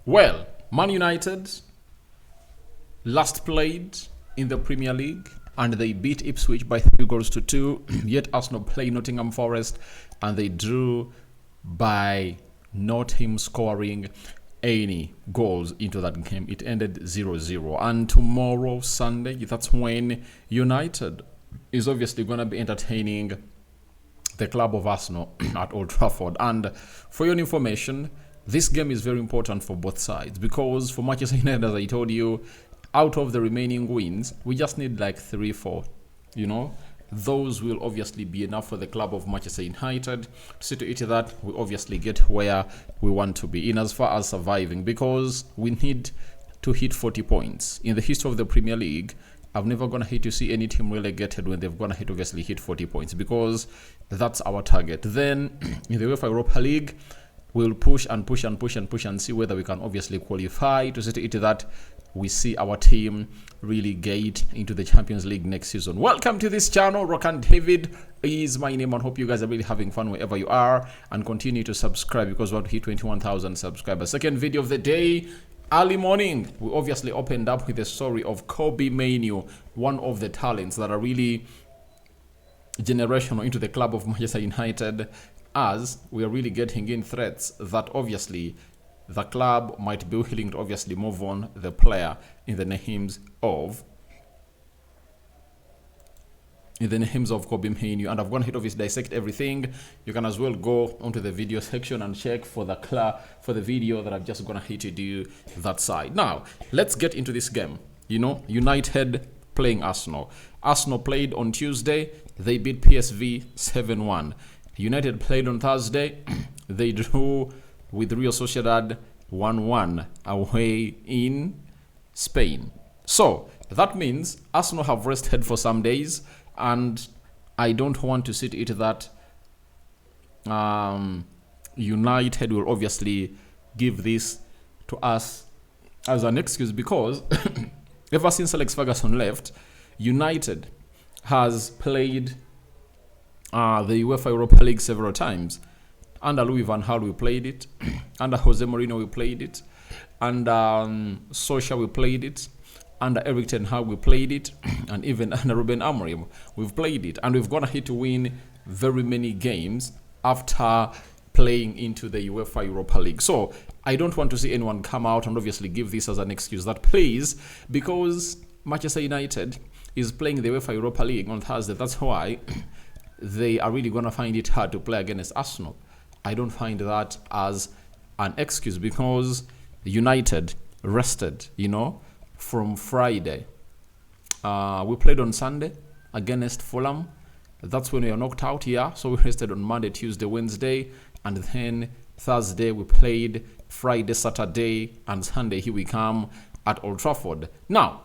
Well, Man United last played in the Premier League and they beat Ipswich by 3 goals to 2. Yet Arsenal played Nottingham Forest and they drew by not him scoring any goals into that game. It ended 0-0. And tomorrow, Sunday, that's when United is obviously going to be entertaining the club of Arsenal at Old Trafford. And for your information, this game is very important for both sides because for Manchester United, as I told you, out of the remaining wins, we just need like 3-4, Those will obviously be enough for the club of Manchester United to see to it that we obviously get where we want to be in as far as surviving, because we need to hit 40 points. In the history of the Premier League, I've never gonna hate to see any team relegated when they've gonna obviously hit 40 points, because that's our target. Then in the UEFA Europa League, we'll push and push and push and push and see whether we can obviously qualify to see to it that we see our team really get into the Champions League next season. Welcome to this channel. Rokan David is my name, and hope you guys are really having fun wherever you are, and continue to subscribe because we want to hit 21,000 subscribers. Second video of the day. Early morning, we obviously opened up with the story of Kobbie Mainoo, one of the talents that are really generational into the club of Manchester United, as we are really getting in threats that obviously the club might be willing to obviously move on the player in the names of Kobbie Mainoo. And I've gone ahead to obviously dissect everything. You can as well go onto the video section and check for the video that I've just gonna hit to do that side. Now let's get into this game. United playing Arsenal. Arsenal played on Tuesday. They beat PSV 7-1. United played on Thursday. They drew with Real Sociedad 1-1 away in Spain. So that means Arsenal have rested for some days, and I don't want to see to it that United will obviously give this to us as an excuse, because ever since Alex Ferguson left, United has played the UEFA Europa League several times. Under Louis van Gaal, we played it. Under Jose Mourinho, we played it. Under Solskjaer, we played it. Under Erik ten Hag, we played it. And even under Ruben Amorim, we've played it. And we've gone ahead to win very many games after playing into the UEFA Europa League. So I don't want to see anyone come out and obviously give this as an excuse that, please, because Manchester United is playing the UEFA Europa League on Thursday. That's why they are really going to find it hard to play against Arsenal. I don't find that as an excuse, because United rested, from Friday. We played on Sunday against Fulham. That's when we were knocked out here. So we rested on Monday, Tuesday, Wednesday. And then Thursday we played, Friday, Saturday, and Sunday here we come at Old Trafford. Now,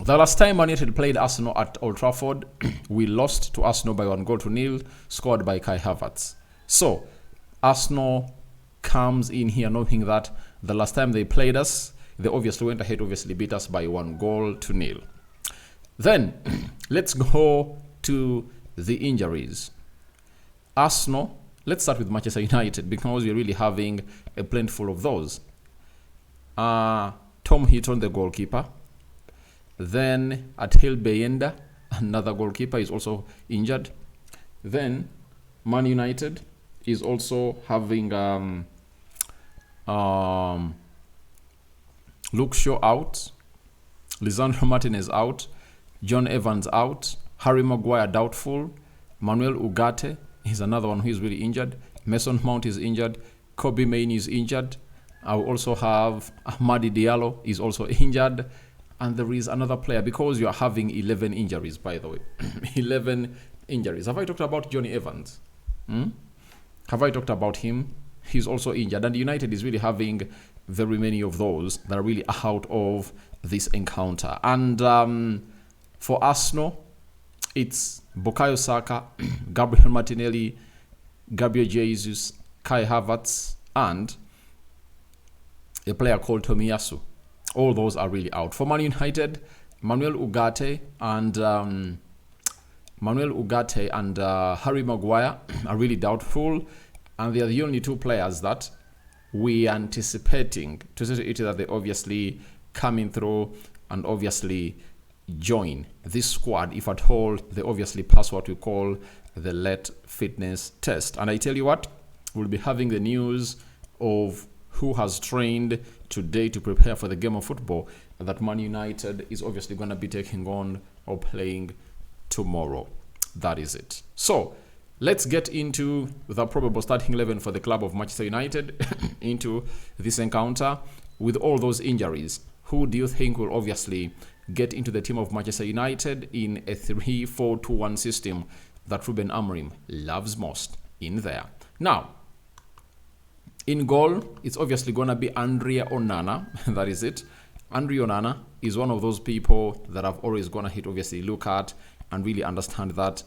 the last time Man United played Arsenal at Old Trafford, we lost to Arsenal by 1-0, scored by Kai Havertz. So Arsenal comes in here knowing that the last time they played us, they obviously went ahead, obviously beat us by 1-0. Then let's go to the injuries. Arsenal, let's start with Manchester United, because we're really having a plentiful of those. Tom Heaton, the goalkeeper. Then Atel Bayenda, another goalkeeper, is also injured. Then Man United is also having Luke Shaw out, Lisandro Martinez out, John Evans out, Harry Maguire doubtful, Manuel Ugarte is another one who is really injured, Mason Mount is injured, Kobbie Mainoo is injured. I will also have Amadi Diallo is also injured. And there is another player, because you are having 11 injuries, by the way. 11 injuries. Have I talked about Johnny Evans? Have I talked about him? He's also injured. And United is really having very many of those that are really out of this encounter. And for Arsenal, it's Bukayo Saka, Gabriel Martinelli, Gabriel Jesus, Kai Havertz, and a player called Tomiyasu. All those are really out. For Man United, Manuel Ugarte and Harry Maguire are really doubtful, and they are the only two players that we are anticipating to see it that they obviously coming through and obviously join this squad if at all they obviously pass what we call the late fitness test. And I tell you what, we'll be having the news of who has trained today to prepare for the game of football that Man United is obviously going to be taking on or playing tomorrow. That is it. So let's get into the probable starting 11 for the club of Manchester United into this encounter. With all those injuries, who do you think will obviously get into the team of Manchester United in a 3-4-2-1 system that Ruben Amorim loves most in there? Now, in goal, it's obviously going to be Andre Onana. That is it. Andre Onana is one of those people that I've always going to obviously look at and really understand that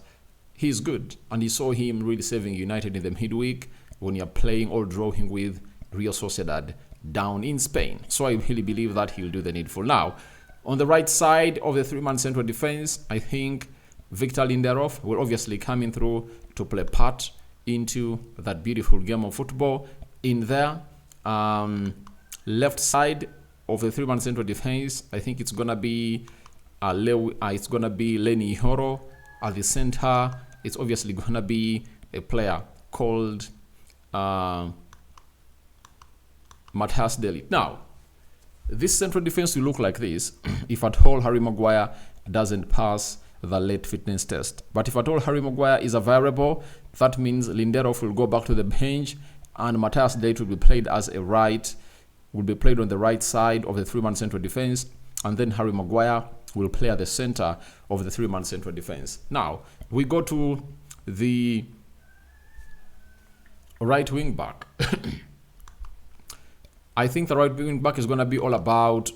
he's good. And you saw him really saving United in the midweek when you're playing or drawing with Real Sociedad down in Spain. So I really believe that he'll do the needful. Now, on the right side of the three-man central defense, I think Victor Lindelof will obviously come in through to play part into that beautiful game of football. In there, left side of the three-man central defense, I think it's gonna be Lenny Horo. At the center, it's obviously gonna be a player called Matthias De Ligt. Now, this central defense will look like this if at all Harry Maguire doesn't pass the late fitness test. But if at all Harry Maguire is a variable, that means Lindelof will go back to the bench and Matthias De Ligt will be played on the right side of the three-man central defense, and then Harry Maguire will play at the center of the three-man central defense. Now, we go to the right wing back. I think the right wing back is going to be all about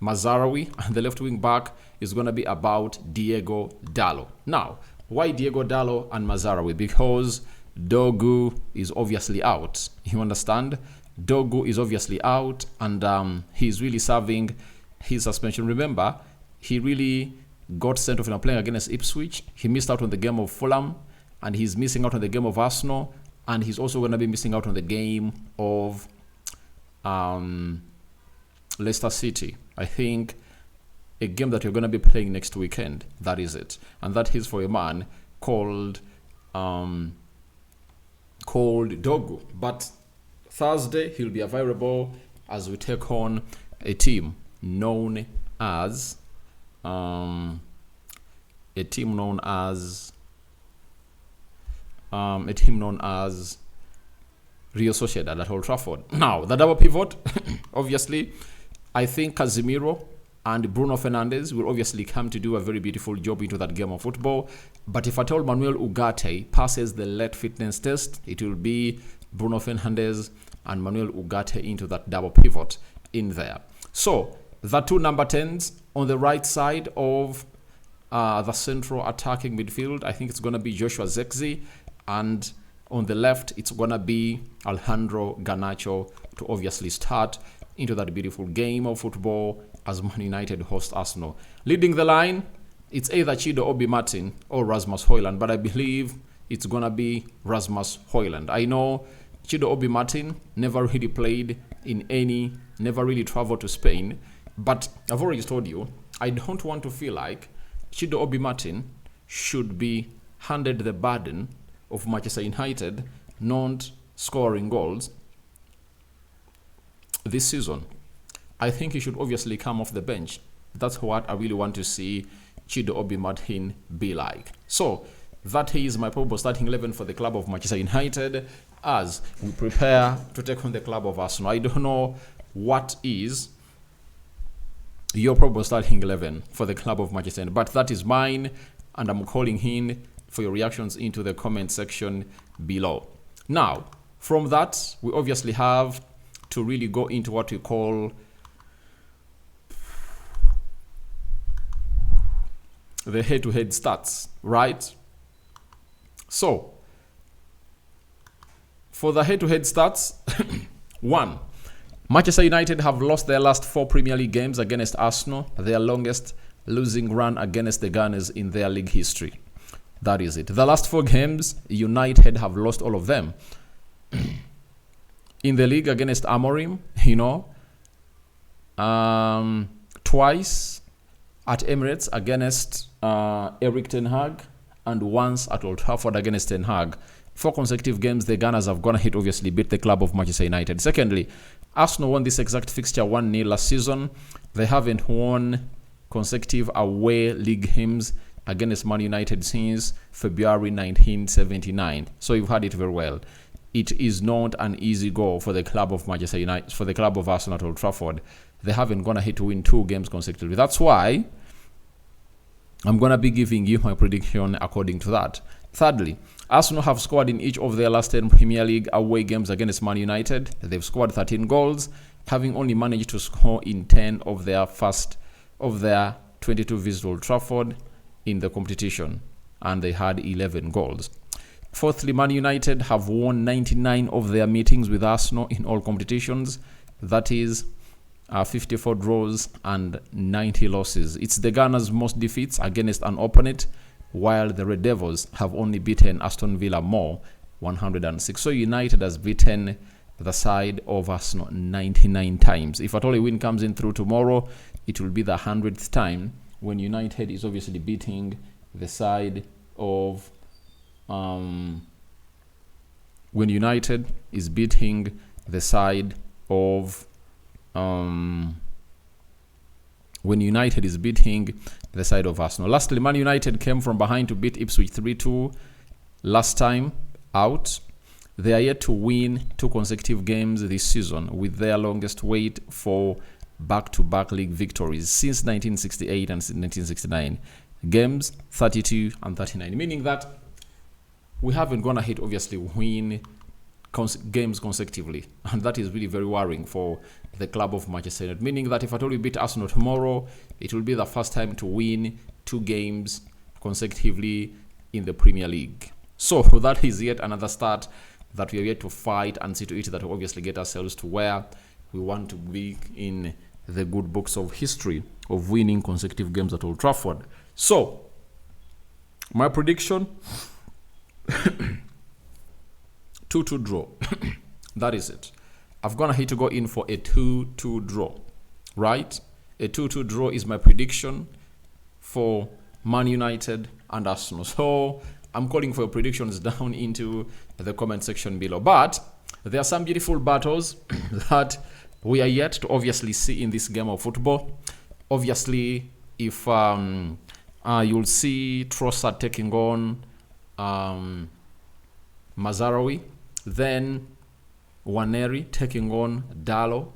Mazarawi, and the left wing back is going to be about Diego Dallo. Now, why Diego Dallo and Mazarawi? Because Dogu is obviously out. You understand? Dogu is obviously out, and he's really serving his suspension. Remember, he really got sent off in a playing against Ipswich. He missed out on the game of Fulham, and he's missing out on the game of Arsenal, and he's also going to be missing out on the game of Leicester City. I think a game that you're going to be playing next weekend. That is it, and that is for a man called Dogu. But Thursday he'll be available as we take on a team known as Real Sociedad at Old Trafford. Now, the double pivot, obviously, I think Casemiro and Bruno Fernandes will obviously come to do a very beautiful job into that game of football. But if at all Manuel Ugarte passes the late fitness test, it will be Bruno Fernandes and Manuel Ugarte into that double pivot in there. So, the two number 10s on the right side of the central attacking midfield, I think it's going to be Joshua Zirkzee, and on the left, it's going to be Alejandro Garnacho to obviously start into that beautiful game of football as Man United host Arsenal. Leading the line, it's either Chido Obi Martin or Rasmus Højlund, but I believe it's going to be Rasmus Højlund. I know Chido Obi Martin never really played never really traveled to Spain, but I've already told you, I don't want to feel like Chido Obi Martin should be handed the burden of Manchester United not scoring goals this season. I think he should obviously come off the bench. That's what I really want to see Chido Obi Martin be like. So that is my probable starting 11 for the club of Manchester United as we prepare to take on the club of Arsenal. I don't know what is your probable starting 11 for the club of Manchester United, but that is mine, and I'm calling in for your reactions into the comment section below. Now, from that, we obviously have to really go into what we call the head-to-head stats, right? So, for the head-to-head stats, 1. Manchester United have lost their last 4 Premier League games against Arsenal, their longest losing run against the Gunners in their league history. That is it. The last 4 games, United have lost all of them. in the league against Amorim, twice at Emirates against Eric Ten Hag, and once at Old Trafford against Ten Hag. 4 consecutive games the Gunners have gone ahead, obviously beat the club of Manchester United. Secondly, Arsenal won this exact fixture 1-0 last season. They haven't won consecutive away league games against Man United since February 1979. So you've had it very well. It is not an easy goal for the club of Manchester United, for the club of Arsenal at Old Trafford. They haven't gone ahead to win 2 games consecutively. That's why I'm going to be giving you my prediction according to that. Thirdly, Arsenal have scored in each of their last 10 Premier League away games against Man United. They've scored 13 goals, having only managed to score in 10 of their 22 visits to Old Trafford in the competition, and they had 11 goals. Fourthly, Man United have won 99 of their meetings with Arsenal in all competitions. That is 54 draws and 90 losses. It's the Gunners' most defeats against an opponent, while the Red Devils have only beaten Aston Villa more, 106. So United has beaten the side of Arsenal 99 times. If at all a win comes in through tomorrow, it will be the 100th time when United is obviously beating the side of when United is beating the side of when United is beating the side of Arsenal. Lastly, Man United came from behind to beat Ipswich 3-2 last time out. They are yet to win 2 consecutive games this season, with their longest wait for back-to-back league victories since 1968 and 1969. Games 32 and 39, meaning that we haven't gone ahead, obviously, win games consecutively, and that is really very worrying for the club of Manchester United, meaning that if at all we beat Arsenal tomorrow, it will be the first time to win 2 games consecutively in the Premier League. So that is yet another start that we are yet to fight and see to it that we obviously get ourselves to where we want to be in the good books of history of winning consecutive games at Old Trafford. So my prediction, 2-2 draw. That is it. I've gone ahead to go in for a 2-2 draw, right? A 2-2 draw is my prediction for Man United and Arsenal. So I'm calling for your predictions down into the comment section below. But there are some beautiful battles that we are yet to obviously see in this game of football. Obviously, if you'll see Trossard taking on Mazarawi, then Waneri taking on Dalo.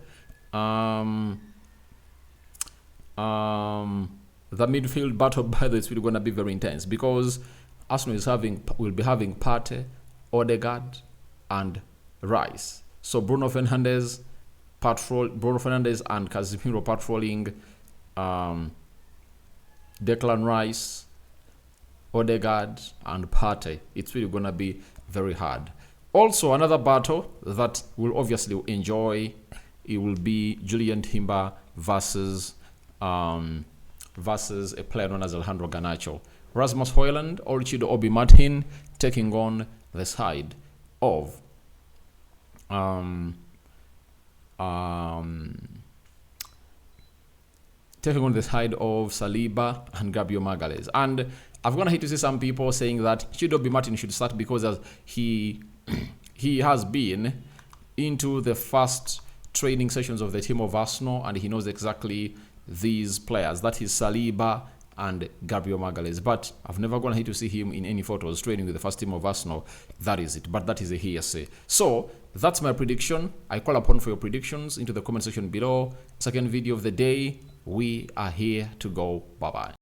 The midfield battle, by the way, is really going to be very intense because Arsenal will be having Partey, Odegaard, and Rice. So Bruno Fernandes and Casemiro patrolling Declan Rice, Odegaard, and Partey. It's really going to be very hard. Also, another battle that we'll obviously enjoy, it will be Julian Timber versus a player known as Alejandro Garnacho. Rasmus Højlund or Chido Obi Martin taking on the side of Saliba and Gabriel Magalhaes. And I've gone ahead to see some people saying that Chido Obi Martin should start because he has been into the first training sessions of the team of Arsenal and he knows exactly these players. That is Saliba and Gabriel Magalhaes. But I've never gone ahead to see him in any photos training with the first team of Arsenal. That is it. But that is a hearsay. So that's my prediction. I call upon for your predictions into the comment section below. Second video of the day. We are here to go. Bye-bye.